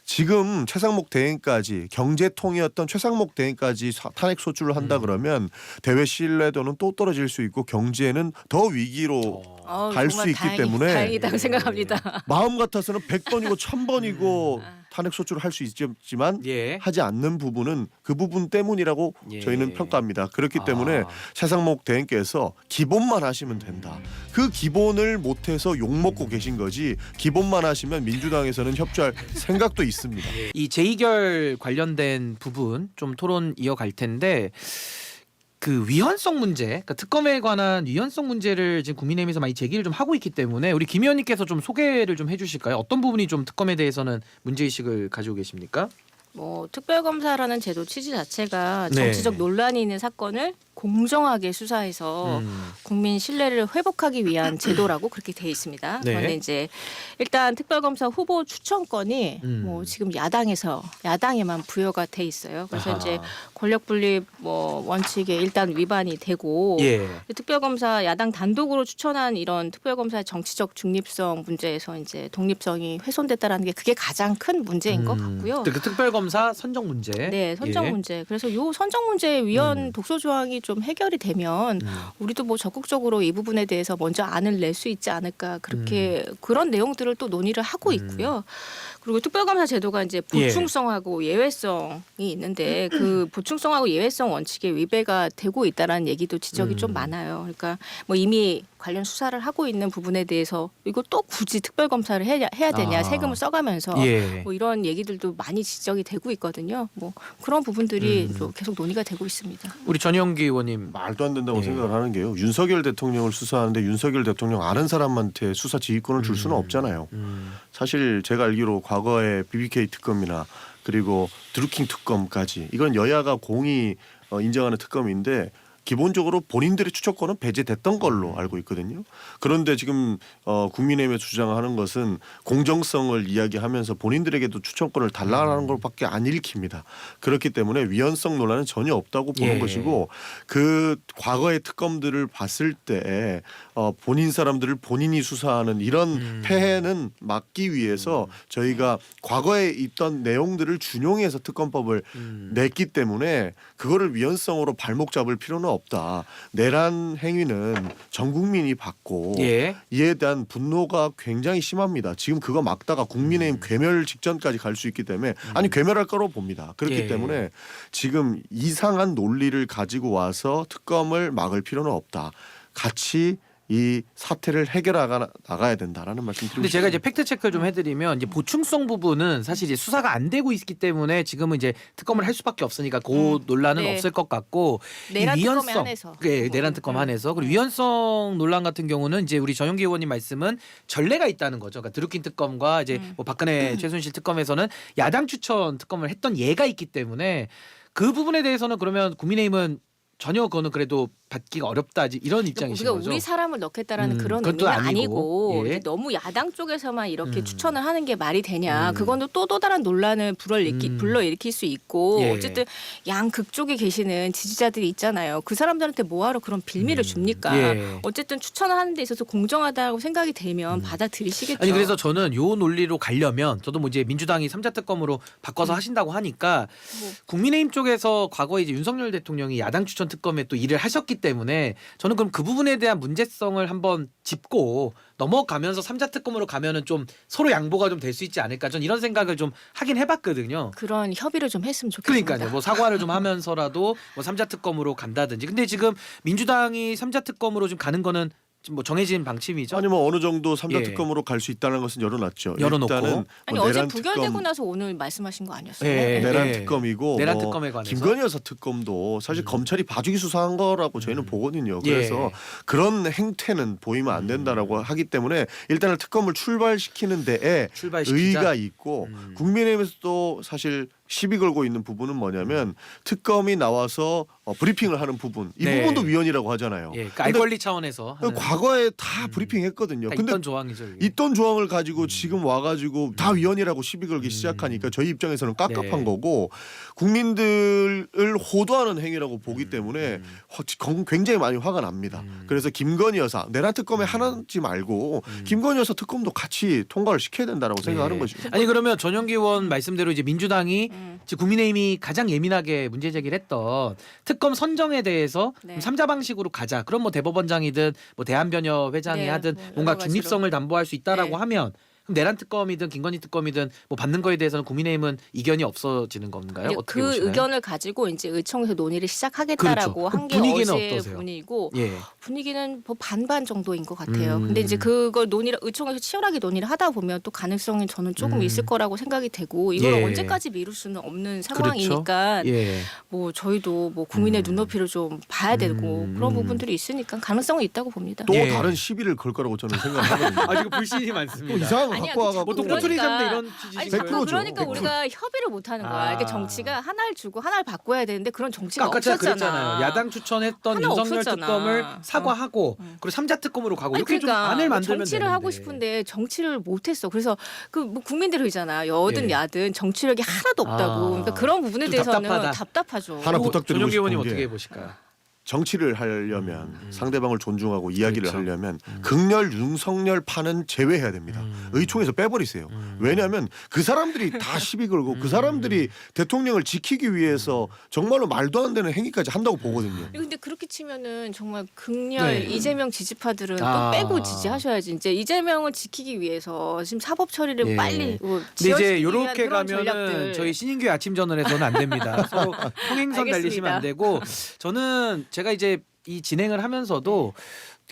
지금 최상목 대행까지 경제통이었던 최상목 대행까지 탄핵 소추를 한다 그러면 대외 신뢰도는 또 떨어질 수 있고 경제는 더 위기로 갈 수 정말 있기 때문에 다행이다고 생각합니다. 마음 같아서는 100번이고 1000번이고 탄핵 소추를 할 수 있지만 예. 하지 않는 부분은 그 부분 때문이라고 예. 저희는 평가합니다. 그렇기 때문에 최상목 대행께서 기본만 하시면 된다. 그 기본을 못해서 욕먹고 계신 거지 기본만 하시면 민주당에서는 협조할 생각도 있습니다. 이 재의결 관련된 부분 좀 토론 이어갈 텐데 그 위헌성 문제, 그러니까 특검에 관한 위헌성 문제를 지금 국민의힘에서 많이 제기를 좀 하고 있기 때문에 우리 김 의원님께서 좀 소개를 좀 해주실까요? 어떤 부분이 좀 특검에 대해서는 문제의식을 가지고 계십니까? 뭐 특별검사라는 제도 취지 자체가 네. 정치적 논란이 있는 사건을 공정하게 수사해서 국민 신뢰를 회복하기 위한 제도라고 그렇게 돼 있습니다. 네. 그런데 이제 일단 특별검사 후보 추천권이 뭐 지금 야당에만 부여가 돼 있어요. 그래서 아하. 이제 권력 분립 뭐 원칙에 일단 위반이 되고 예. 특별검사 야당 단독으로 추천한 이런 특별검사의 정치적 중립성 문제에서 이제 독립성이 훼손됐다라는 게 그게 가장 큰 문제인 것 같고요. 그 특별검사 선정 문제. 네, 선정 예. 문제. 그래서 요 선정 문제의 위헌 독소 조항이 좀 해결이 되면 우리도 뭐 적극적으로 이 부분에 대해서 먼저 안을 낼 수 있지 않을까 그렇게 그런 내용들을 또 논의를 하고 있고요. 그리고 특별검사 제도가 이제 보충성하고 예외성이 있는데 그 보충성하고 예외성 원칙에 위배가 되고 있다라는 얘기도 지적이 좀 많아요. 그러니까 뭐 이미 관련 수사를 하고 있는 부분에 대해서 이거 또 굳이 특별검사를 해야 되냐 세금을 써가면서 예. 뭐 이런 얘기들도 많이 지적이 되고 있거든요. 뭐 그런 부분들이 또 계속 논의가 되고 있습니다. 우리 전영기 의원님. 말도 안 된다고 예. 생각을 하는 게요. 윤석열 대통령을 수사하는데 윤석열 대통령 아는 사람한테 수사 지휘권을 줄 수는 없잖아요. 사실 제가 알기로 과거에 BBK 특검이나 그리고 드루킹 특검까지 이건 여야가 공히 인정하는 특검인데 기본적으로 본인들의 추천권은 배제됐던 걸로 알고 있거든요. 그런데 지금 국민의힘에 주장하는 것은 공정성을 이야기하면서 본인들에게도 추천권을 달라는 것밖에 안 읽힙니다. 그렇기 때문에 위헌성 논란은 전혀 없다고 보는 예. 것이고 그 과거의 특검들을 봤을 때 본인 사람들을 본인이 수사하는 이런 폐해는 막기 위해서 저희가 과거에 있던 내용들을 준용해서 특검법을 냈기 때문에 그거를 위헌성으로 발목 잡을 필요는 없다. 내란 행위는 전 국민이 봤고 예. 이에 대한 분노가 굉장히 심합니다. 지금 그거 막다가 국민의힘 괴멸 직전까지 갈 수 있기 때문에 아니 괴멸할 거로 봅니다. 그렇기 예. 때문에 지금 이상한 논리를 가지고 와서 특검을 막을 필요는 없다. 같이 이 사태를 나가야 된다라는 말씀 드리고 근데 제가 이제 싶습니다. 팩트 체크를 좀 해드리면 이제 보충성 부분은 사실 이제 수사가 안 되고 있기 때문에 지금은 이제 특검을 할 수밖에 없으니까 그 논란은 네. 없을 것 같고 내란 이 특검에 한해서. 네, 내란 특검 한해서 그리고 위헌성 논란 같은 경우는 이제 우리 전용기 의원님 말씀은 전례가 있다는 거죠. 그러니까 드루킹 특검과 이제 뭐 박근혜 최순실 특검에서는 야당 추천 특검을 했던 예가 있기 때문에 그 부분에 대해서는 그러면 국민의힘은 전혀 그거는 그래도 받기가 어렵다 이런 입장이신 우리가 거죠. 우리 사람을 넣겠다라는 그런 그건 또 의미는 아니고. 아니고 예. 이제 너무 야당 쪽에서만 이렇게 추천을 하는 게 말이 되냐. 그건 또 다른 논란을 불러일으킬 수 있고 예. 어쨌든 양극 쪽에 계시는 지지자들이 있잖아요. 그 사람들한테 뭐하러 그런 빌미를 줍니까? 예. 어쨌든 추천을 하는 데 있어서 공정하다고 생각이 되면 받아들이시겠죠. 아니 그래서 저는 요 논리로 가려면 저도 뭐 이제 민주당이 삼자 특검으로 바꿔서 하신다고 하니까 국민의힘 쪽에서 과거에 이제 윤석열 대통령이 야당 추천 특검에 또 일을 하셨기 때문에 저는 그럼 그 부분에 대한 문제성을 한번 짚고 넘어가면서 삼자 특검으로 가면은 좀 서로 양보가 좀 될 수 있지 않을까 저는 이런 생각을 좀 하긴 해봤거든요. 그런 협의를 좀 했으면 좋겠습니다. 그러니까요. 뭐 사과를 좀 하면서라도 뭐 삼자 특검으로 간다든지. 근데 지금 민주당이 삼자 특검으로 좀 가는 거는 지금 뭐 정해진 방침이죠. 아니 뭐 어느 정도 삼자 예. 특검으로 갈 수 있다는 것은 열어놨죠. 열어놓고. 일단은 아니 뭐 어제 내란 부결되고 특검, 나서 오늘 말씀하신 거 아니었어요? 예. 내란 예. 특검이고 내란 뭐 특검에 관해서. 김건희 여사 특검도 사실 검찰이 봐주기 수사한 거라고 저희는 보거든요. 예. 그래서 그런 행태는 보이면 안 된다라고 하기 때문에 일단은 특검을 출발시키는 데에 출발시키자. 의의가 있고 국민의힘에서도 사실 시비 걸고 있는 부분은 뭐냐면 특검이 나와서 브리핑을 하는 부분 이 네. 부분도 위헌이라고 하잖아요. 예. 그러니까 알 근데 권리 차원에서 하는 과거에 다 브리핑했거든요. 다 근데 있던 조항이죠. 이게. 있던 조항을 가지고 지금 와가지고 다 위헌이라고 시비 걸기 시작하니까 저희 입장에서는 깝깝한 네. 거고 국민들을 호도하는 행위라고 보기 때문에 굉장히 많이 화가 납니다. 그래서 김건희 여사 내란 특검에 하나지 말고 김건희 여사 특검도 같이 통과를 시켜야 된다라고 생각하는 네. 거죠. 아니 그러면 전용기 의원 말씀대로 이제 민주당이 지금 국민의힘이 가장 예민하게 문제 제기를 했던 특검 선정에 대해서 네. 삼자 방식으로 가자. 그럼 뭐 대법원장이든 뭐 대한변협 회장이 네, 하든 뭐 여러 뭔가 가지로. 중립성을 담보할 수 있다라고 네. 하면 그럼 내란 특검이든 김건희 특검이든 뭐 받는 거에 대해서는 국민의힘은 이견이 없어지는 건가요? 이제 어떻게 그 보시나요? 의견을 가지고 이제 의총에서 논의를 시작하겠다라고 그렇죠. 한 게 분위기는 어제 어떠세요? 분위기고 예. 분위기는 뭐 반반 정도인 것 같아요. 음. 근데 이제 그걸 의총에서 치열하게 논의를 하다 보면 또 가능성이 저는 조금 있을 거라고 생각이 되고 이걸 예. 언제까지 미룰 수는 없는 상황이니까 예. 뭐 저희도 뭐 국민의 눈높이를 좀 봐야 되고 그런 부분들이 있으니까 가능성은 있다고 봅니다. 또 예. 다른 시비를 걸 거라고 저는 생각하거든요. 아 지금 불신이 또 많습니다. 이상한 거 아니야, 갖고 와가지고 뭐 그러니까. 똥꼬투리 잡는 이런 아니, 취지인 100% 거예요? 죠. 그러니까 100%. 우리가 협의를 못 하는 거야. 아. 이게 정치가 하나를 주고 하나를 바꿔야 되는데 그런 정치가 아까 제가 없었잖아. 그랬잖아요. 야당 추천했던 하나 윤석열 없었잖아. 특검을 사과하고 그리고 삼자 특검으로 가고 아니, 이렇게 좀 그러니까 안을 만들면 정치를 되는데. 하고 싶은데 정치를 못했어. 그래서 그 뭐 국민들이 그러잖아. 여든 예. 야든 정치력이 하나도 없다고. 아. 그러니까 그런 부분에 좀 대해서는 답답하다. 답답하죠. 하나 부탁드리고 전용기 의원님 싶은 게 어떻게 보실까요? 정치를 하려면 상대방을 존중하고 이야기를 그렇죠. 하려면 극렬 윤석열 파는 제외해야 됩니다. 의총에서 빼버리세요. 왜냐하면 그 사람들이 다 시비 걸고 그 사람들이 대통령을 지키기 위해서 정말로 말도 안 되는 행위까지 한다고 보거든요. 근데 그렇게 치면은 정말 극렬 네. 이재명 지지파들은 아. 또 빼고 지지하셔야지. 이제 이재명을 지키기 위해서 지금 사법 처리를 예. 빨리 뭐 근데 이제 지연시키기 위한 이렇게 그런 가면은 전략들. 저희 신인규 아침 전원에서는 안 됩니다. 서로 통행선 알겠습니다. 달리시면 안 되고 저는 제가 이제 이 진행을 하면서도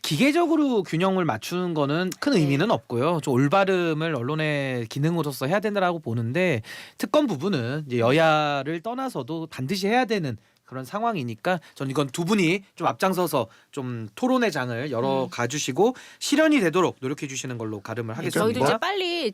기계적으로 균형을 맞추는 거는 큰 네. 의미는 없고요. 좀 올바름을 언론의 기능으로서 해야 된다라고 보는데 특검 부분은 이제 여야를 떠나서도 반드시 해야 되는 그런 상황이니까 저는 이건 두 분이 좀 앞장서서 좀 토론의 장을 열어 가주시고 실현이 되도록 노력해 주시는 걸로 가름을 저희도 하겠습니다. 이제 빨리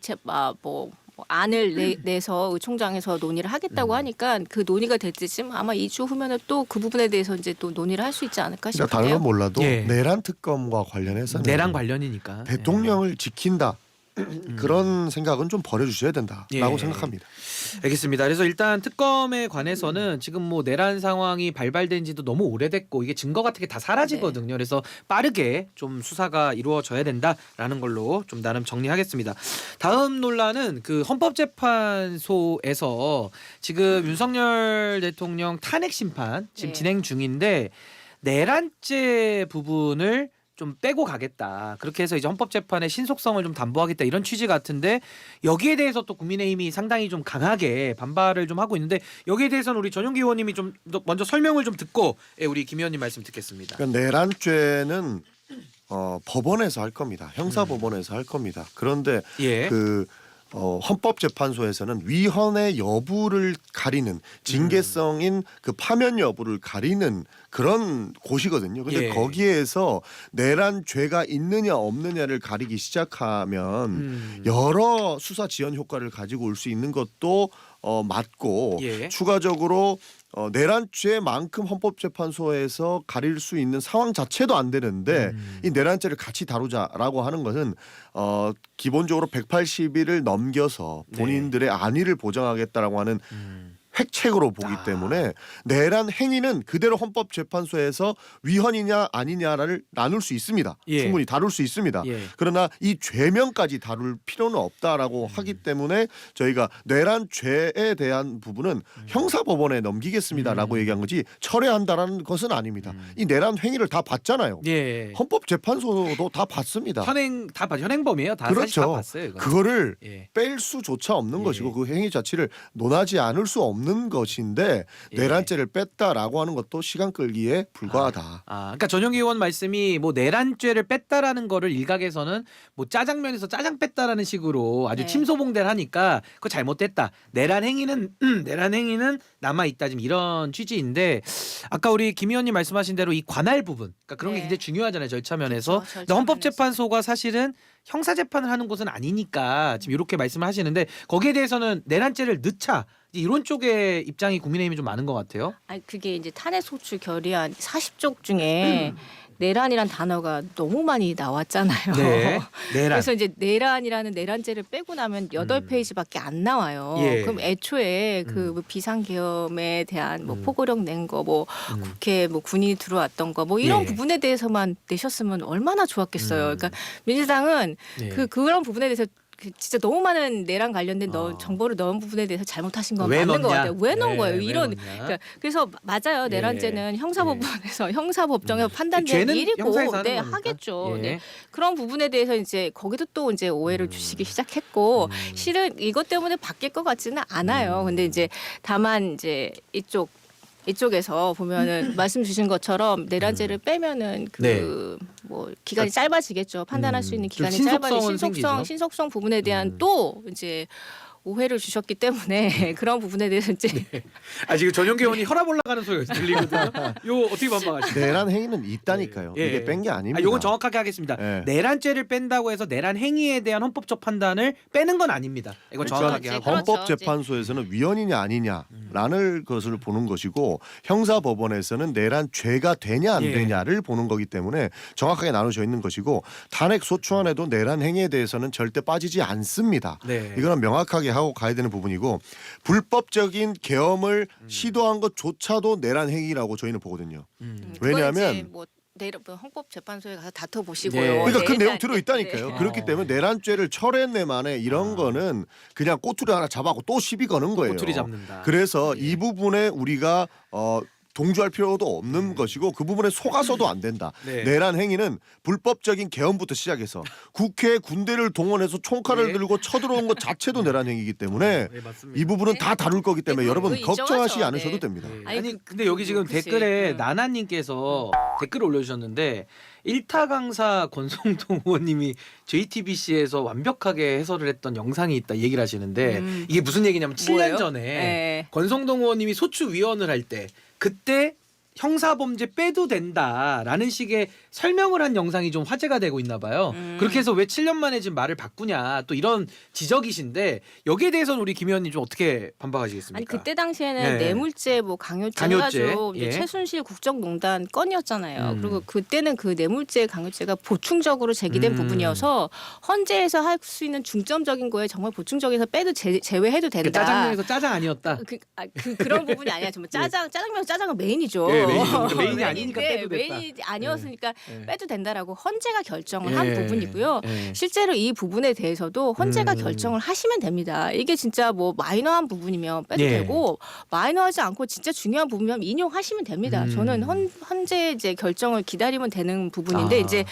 뭐 뭐 안을 내서 의총장에서 논의를 하겠다고 하니까 그 논의가 될 때쯤 아마 2주 후면은 또 그 부분에 대해서 이제 또 논의를 할 수 있지 않을까 그러니까 싶은데요. 다른 건 몰라도 예. 내란 특검과 관련해서는 내란 관련이니까 대통령을 지킨다. 그런 생각은 좀 버려주셔야 된다라고 예. 생각합니다. 알겠습니다. 그래서 일단 특검에 관해서는 지금 뭐 내란 상황이 발발된 지도 너무 오래됐고 이게 증거 같은 게 다 사라지거든요. 그래서 빠르게 좀 수사가 이루어져야 된다라는 걸로 좀 나름 정리하겠습니다. 다음 논란은 그 헌법재판소에서 지금 윤석열 대통령 탄핵 심판 지금 네. 진행 중인데 내란죄 부분을 좀 빼고 가겠다. 그렇게 해서 이제 헌법재판의 신속성을 좀 담보하겠다 이런 취지 같은데 여기에 대해서 또 국민의힘이 상당히 좀 강하게 반발을 좀 하고 있는데 여기에 대해서는 우리 전용기 의원님이 좀 먼저 설명을 좀 듣고 우리 김 의원님 말씀 듣겠습니다. 그러니까 내란죄는 법원에서 할 겁니다. 형사법원에서 할 겁니다. 그런데 예. 그 헌법재판소에서는 위헌의 여부를 가리는 징계성인 그 파면 여부를 가리는 그런 곳이거든요. 근데 예. 거기에서 내란죄가 있느냐 없느냐를 가리기 시작하면 여러 수사 지연 효과를 가지고 올 수 있는 것도 맞고 예. 추가적으로 내란죄만큼 헌법재판소에서 가릴 수 있는 상황 자체도 안 되는데 이 내란죄를 같이 다루자라고 하는 것은 기본적으로 180일을 넘겨서 본인들의 안위를 보장하겠다라고 하는 획책으로 보기 때문에 내란 행위는 그대로 헌법재판소에서 위헌이냐 아니냐를 나눌 수 있습니다. 예. 충분히 다룰 수 있습니다. 예. 그러나 이 죄명까지 다룰 필요는 없다라고 하기 때문에 저희가 내란죄에 대한 부분은 형사법원에 넘기겠습니다라고 얘기한 거지 철회한다라는 것은 아닙니다. 이 내란 행위를 다 봤잖아요. 예. 헌법재판소도 다 봤습니다. 현행범이에요. 다 사실 다 그렇죠. 봤어요. 이거. 그거를 예. 뺄 수조차 없는 예. 것이고 그 행위 자체를 논하지 않을 수 없는 것인데 예. 내란죄를 뺐다라고 하는 것도 시간 끌기에 불과하다. 그러니까 전용기 의원 말씀이 뭐 내란죄를 뺐다라는 거를 일각에서는 뭐 짜장면에서 짜장 뺐다라는 식으로 아주 네. 침소봉대를 하니까 그거 잘못됐다. 내란 행위는 남아 있다 지금 이런 취지인데 아까 우리 김 의원님 말씀하신 대로 이 관할 부분, 그러니까 그런 게 네. 굉장히 중요하잖아요 절차 면에서. 그렇죠, 근데 절차 헌법재판소가 사실은 형사 재판을 하는 곳은 아니니까 지금 이렇게 말씀을 하시는데 거기에 대해서는 내란죄를 넣자 이런 쪽의 입장이 국민의힘이 좀 많은 것 같아요. 아니 그게 이제 탄핵 소추 결의안 40쪽 중에 내란이란 단어가 너무 많이 나왔잖아요. 네, 내란. 그래서 이제 내란이라는 내란죄를 빼고 나면 8페이지밖에 안 나와요. 예. 그럼 애초에 그 비상계엄에 대한 뭐 포고령 낸 거, 뭐 국회 뭐 군인이 들어왔던 거, 뭐 이런 예. 부분에 대해서만 내셨으면 얼마나 좋았겠어요. 그러니까 민주당은 예. 그런 부분에 대해서 진짜 너무 많은 내란 관련된 정보를 넣은 부분에 대해서 잘못하신 건 맞는 것 같아요. 왜 넣은 거예요? 이런 그러니까 그래서 맞아요. 내란죄는 형사법원에서 형사법정에서 판단된 죄는 일이고 형사에서 하는 네, 거니까. 하겠죠. 예. 네. 그런 부분에 대해서 이제 거기도 또 이제 오해를 주시기 시작했고 실은 이것 때문에 바뀔 것 같지는 않아요. 근데 이제 다만 이제 이쪽에서 보면은 말씀 주신 것처럼 내란죄를 빼면은 네. 뭐 기간이 짧아지겠죠. 판단할 수 있는 좀 기간이 신속성은 짧아지고 생기죠. 신속성 부분에 대한 또 이제 오해를 주셨기 때문에 그런 부분에 대해서 이제 지금 전용기 의원이 혈압 올라가는 소리가 들리거든요. 요 어떻게 반박하시죠? 내란 행위는 있다니까요. 예. 이게 뺀 게 아닙니다. 요건 정확하게 하겠습니다. 예. 내란죄를 뺀다고 해서 내란 행위에 대한 헌법적 판단을 빼는 건 아닙니다. 이건 그렇죠. 정확하게 이제 하고. 그렇죠. 헌법재판소에서는 위헌이냐 아니냐라는 것을 보는 것이고 형사법원에서는 내란죄가 되냐 안 예. 되냐를 보는 거기 때문에 정확하게 나눠져 있는 것이고 탄핵 소추안에도 내란 행위에 대해서는 절대 빠지지 않습니다. 네. 이거는 명확하게 하고 가야 되는 부분이고 불법적인 계엄을 시도한 것조차도 내란 행위라고 저희는 보거든요. 왜냐하면 뭐 내일 헌법재판소에 가서 다퉈 보시고요. 네. 그러니까 그 내용 들어 있다니까요. 네. 그렇기 때문에 내란죄를 철회내 만에 이런 거는 그냥 꼬투리 하나 잡아고 또 시비 거는 거예요. 꼬투리 잡는다. 그래서 이 부분에 우리가 동조할 필요도 없는 것이고 그 부분에 속아서도 안 된다. 네. 내란 행위는 불법적인 계엄부터 시작해서 국회 군대를 동원해서 총칼을 네. 들고 쳐들어온 것 자체도 내란 행위이기 때문에 네, 맞습니다. 이 부분은 다 다룰 거기 때문에 네, 여러분 그거 걱정하시지 인정하죠. 않으셔도 네. 됩니다. 아니 근데 여기 지금 그치. 댓글에 나나님께서 댓글을 올려주셨는데 일타 강사 권성동 의원님이 JTBC에서 완벽하게 해설을 했던 영상이 있다 얘기를 하시는데 이게 무슨 얘기냐면 7년 뭐예요? 전에 네. 권성동 의원님이 소추위원을 할 때 그때 형사범죄 빼도 된다라는 식의 설명을 한 영상이 좀 화제가 되고 있나 봐요. 그렇게 해서 왜 7년 만에 지금 말을 바꾸냐 또 이런 지적이신데 여기에 대해서는 우리 김 의원님 좀 어떻게 반박하시겠습니까? 아니 그때 당시에는 네. 뇌물죄 뭐 강요죄 강요죄, 해가지고 예. 이제 최순실 국정농단 건이었잖아요. 그리고 그때는 그 뇌물죄 강요죄가 보충적으로 제기된 부분이어서 헌재에서 할 수 있는 중점적인 거에 정말 보충적에서 빼도 제외해도 그 된다. 짜장면에서 짜장 아니었다. 그런 부분이 아니야. 정말 짜장면 메인이죠. 예, 메인이죠. 메인이 아니니까 메인인데 빼도 됐다. 메인이 아니었으니까 예. 빼도 된다라고 헌재가 결정을 예. 한 부분이고요. 예. 실제로 이 부분에 대해서도 헌재가 결정을 하시면 됩니다. 이게 진짜 뭐 마이너한 부분이면 빼도 예. 되고 마이너하지 않고 진짜 중요한 부분이면 인용하시면 됩니다. 저는 헌재 이제 결정을 기다리면 되는 부분인데 이제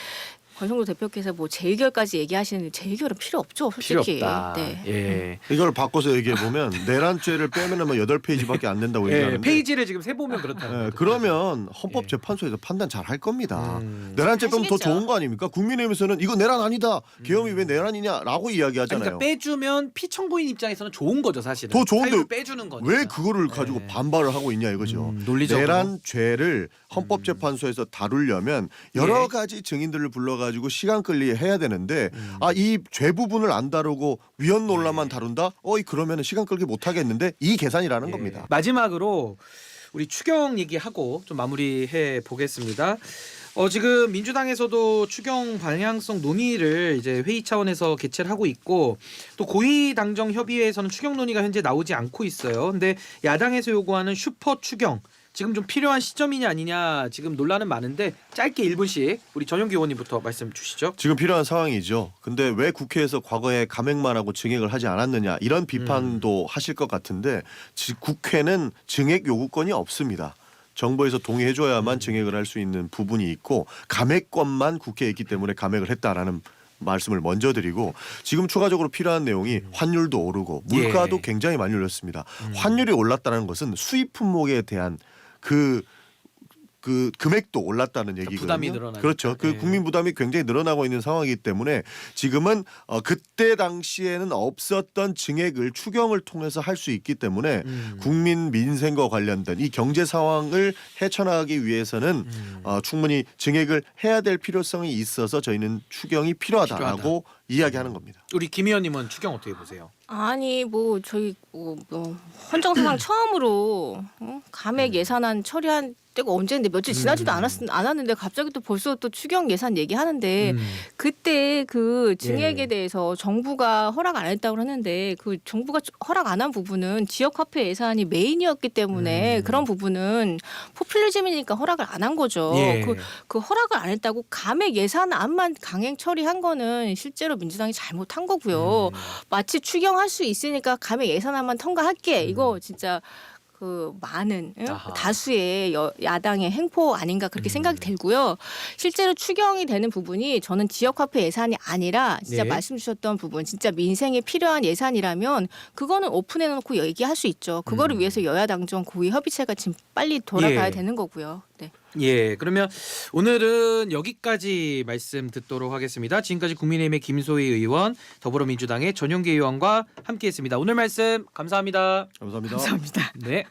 권성도 대표께서 뭐 재의결까지 얘기하시는데 재의결은 필요 없죠, 솔직히. 필요 없다. 네. 예. 이걸 바꿔서 얘기해 보면 내란죄를 빼면은 뭐 8페이지밖에 안 된다고 예, 얘기하는데 페이지를 지금 세 보면 그렇다는 거죠. 그러면 헌법재판소에서 판단 잘 할 겁니다. 내란죄 빼면 더 하시겠죠. 좋은 거 아닙니까? 국민의힘에서는 이거 내란 아니다. 계엄이 왜 내란이냐라고 아니, 이야기하잖아요. 그러니까 빼주면 피청구인 입장에서는 좋은 거죠, 사실은. 더 좋은데 사유를 빼주는 거니까. 왜 그거를 가지고 예. 반발을 하고 있냐 이거죠. 논리적으로. 내란죄를 헌법재판소에서 다루려면 여러 가지 증인들을 불러가지고 시간 끌리 해야 되는데 이 죄 부분을 안 다루고 위헌 논란만 다룬다? 그러면은 시간 끌기 못 하겠는데 이 계산이라는 예. 겁니다. 마지막으로 우리 추경 얘기하고 좀 마무리해 보겠습니다. 지금 민주당에서도 추경 방향성 논의를 이제 회의 차원에서 개최를 하고 있고 또 고위 당정 협의회에서는 추경 논의가 현재 나오지 않고 있어요. 근데 야당에서 요구하는 슈퍼 추경 지금 좀 필요한 시점이냐 아니냐 지금 논란은 많은데 짧게 1분씩 우리 전용기 의원님부터 말씀 주시죠. 지금 필요한 상황이죠. 근데 왜 국회에서 과거에 감액만 하고 증액을 하지 않았느냐 이런 비판도 하실 것 같은데 국회는 증액 요구권이 없습니다. 정부에서 동의해줘야만 증액을 할 수 있는 부분이 있고 감액권만 국회에 있기 때문에 감액을 했다라는 말씀을 먼저 드리고 지금 추가적으로 필요한 내용이 환율도 오르고 물가도 예. 굉장히 많이 올랐습니다. 환율이 올랐다는 것은 수입 품목에 대한 그 금액도 올랐다는 얘기거든요. 부담이 늘어나니까. 그렇죠. 그 예. 국민 부담이 굉장히 늘어나고 있는 상황이기 때문에 지금은 그때 당시에는 없었던 증액을 추경을 통해서 할 수 있기 때문에 국민 민생과 관련된 이 경제 상황을 헤쳐나가기 위해서는 충분히 증액을 해야 될 필요성이 있어서 저희는 추경이 필요하다라고 이야기하는 겁니다. 우리 김 의원님은 추경 어떻게 보세요? 아니 뭐 저희 뭐 헌정사상 처음으로 감액 예산안 처리한 때가 언제인데 며칠 지나지도 않았는데 갑자기 또 벌써 또 추경 예산 얘기하는데 그때 그 증액에 예. 대해서 정부가 허락 안 했다고 하는데 그 정부가 허락 안 한 부분은 지역화폐 예산이 메인이었기 때문에 그런 부분은 포퓰리즘이니까 허락을 안 한 거죠. 예. 그 허락을 안 했다고 감액 예산안만 강행 처리한 거는 실제로 민주당이 잘못한 거고요. 마치 추경할 수 있으니까 감액 예산안만 통과할게. 이거 진짜 그 많은 아하. 다수의 야당의 행포 아닌가 그렇게 생각이 들고요. 실제로 추경이 되는 부분이 저는 지역화폐 예산이 아니라 진짜 네. 말씀 주셨던 부분 진짜 민생에 필요한 예산이라면 그거는 오픈해놓고 얘기할 수 있죠. 그거를 위해서 여야 당정 고위 협의체가 지금 빨리 돌아가야 예. 되는 거고요. 네. 예, 그러면 오늘은 여기까지 말씀 듣도록 하겠습니다. 지금까지 국민의힘의 김소희 의원, 더불어민주당의 전용기 의원과 함께했습니다. 오늘 말씀 감사합니다. 감사합니다. 감사합니다. 네.